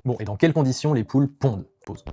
Bon, et dans quelles conditions les poules pondent?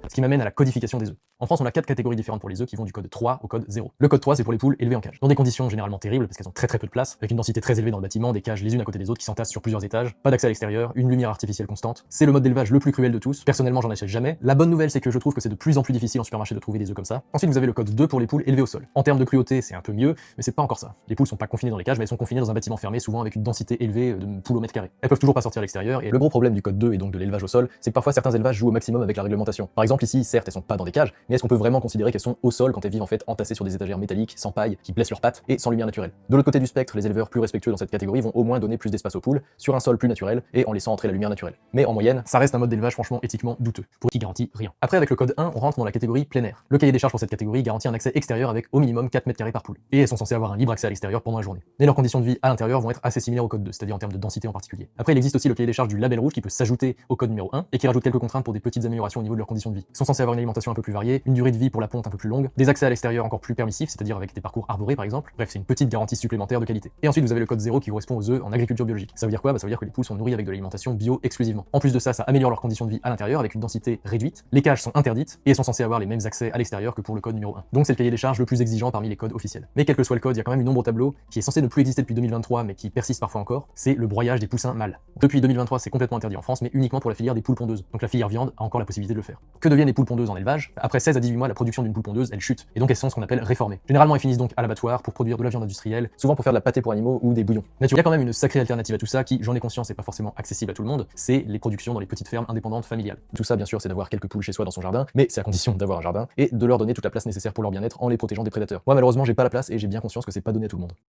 Ce qui m'amène à la codification des œufs. En France, on a 4 catégories différentes pour les œufs qui vont du code 3 au code 0. Le code 3, c'est pour les poules élevées en cage, dans des conditions généralement terribles parce qu'elles ont très peu de place, avec une densité très élevée dans le bâtiment, des cages les unes à côté des autres qui s'entassent sur plusieurs étages, pas d'accès à l'extérieur, une lumière artificielle constante. C'est le mode d'élevage le plus cruel de tous. Personnellement, j'en achète jamais. La bonne nouvelle, c'est que je trouve que c'est de plus en plus difficile en supermarché de trouver des œufs comme ça. Ensuite, vous avez le code 2 pour les poules élevées au sol. En termes de cruauté, c'est un peu mieux, mais c'est pas encore ça. Les poules sont pas confinées dans les cages, mais elles sont confinées dans un bâtiment fermé, souvent avec une densité élevée de poules au mètre carré. Elles peuvent toujours pas sortir à l'extérieur, et le gros problème du code 2 et donc de l'élevage au sol, c'est que parfois certains élevages jouent au maximum avec la réglementation. Par exemple, ici, certes, elles sont pas dans des cages, mais est-ce qu'on peut vraiment considérer qu'elles sont au sol quand elles vivent en fait entassées sur des étagères métalliques, sans paille, qui blessent leurs pattes et sans lumière naturelle? De l'autre côté du spectre, les éleveurs plus respectueux dans cette catégorie vont au moins donner plus d'espace aux poules, sur un sol plus naturel et en laissant entrer la lumière naturelle. Mais en moyenne, ça reste un mode d'élevage franchement éthiquement douteux, pour qui garantit rien. Après, avec le code 1, on rentre dans la catégorie plein air. Le cahier des charges pour cette catégorie garantit un accès extérieur avec au minimum 4 mètres carrés par poule. Et elles sont censées avoir un libre accès à l'extérieur pendant la journée. Mais leurs conditions de vie à l'intérieur vont être assez similaires au code 2, c'est-à-dire en termes de densité en particulier. Après, il existe aussi le cahier des charges du label rouge qui peut s'ajouter au code numéro 1 et qui rajoute quelques contraintes pour des petites améliorations au niveau de leurs conditions de vie. Ils sont censés avoir une alimentation un peu plus variée, une durée de vie pour la ponte un peu plus longue, des accès à l'extérieur encore plus permissifs, c'est-à-dire avec des parcours arborés par exemple. Bref, c'est une petite garantie supplémentaire de qualité. Et ensuite, vous avez le code 0 qui correspond aux œufs en agriculture biologique. Ça veut dire quoi? Ça veut dire que les poules sont nourries avec de l'alimentation bio exclusivement. En plus de ça, ça améliore leurs conditions de vie à l'intérieur avec une densité réduite. Les cages sont interdites et elles sont censées avoir les mêmes accès à l'extérieur que pour le code numéro 1. Donc c'est le cahier des charges le plus exigeant parmi les codes officiels. Mais quel que soit le code, il y a quand même une ombre au tableau qui est censée ne plus exister depuis 2023 mais qui persiste parfois encore, c'est le broyage des poussins mâles. Depuis 2023, c'est complètement interdit en France, mais uniquement pour la filière des poules pondeuses. Donc la filière viande a encore la possibilité de le faire. Que deviennent les poules pondeuses en élevage? Après 16 à 18 mois, la production d'une poule pondeuse, elle chute, et donc elles sont ce qu'on appelle réformées. Généralement, elles finissent donc à l'abattoir pour produire de la viande industrielle, souvent pour faire de la pâtée pour animaux ou des bouillons. Mais il y a quand même une sacrée alternative à tout ça qui, j'en ai conscience, n'est pas forcément accessible à tout le monde, c'est les productions dans les petites fermes indépendantes familiales. Tout ça, bien sûr, c'est d'avoir quelques poules chez soi dans son jardin, mais c'est à condition d'avoir un jardin et de leur donner toute la place nécessaire pour leur bien-être en les protégeant des prédateurs. Moi, malheureusement, j'ai pas la place et j'ai bien conscience que c'est pas donné à tout le monde.